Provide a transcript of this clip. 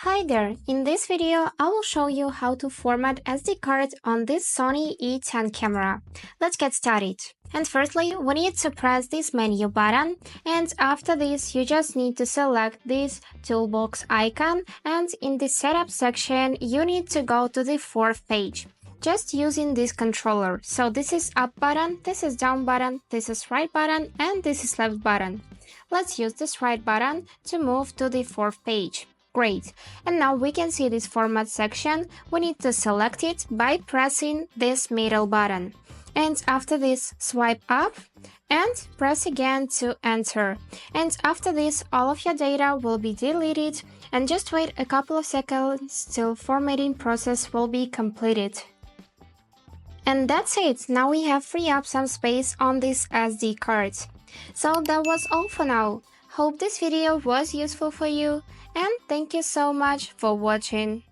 Hi there, in this video I will show you how to format SD card on this Sony E10 camera. Let's get started. And firstly, we need to press this menu button, and after this you just need to select this toolbox icon, and in the setup section you need to go to the fourth page. Just using this controller. So this is up button, this is down button, this is right button, and this is left button. Let's use this right button to move to the fourth page. Great, and now we can see this format section. We need to select it by pressing this middle button. And after this, swipe up and press again to enter. And after this, all of your data will be deleted, and just wait a couple of seconds till formatting process will be completed. And that's it, now we have freed up some space on this SD card. So that was all for now. Hope this video was useful for you, and thank you so much for watching.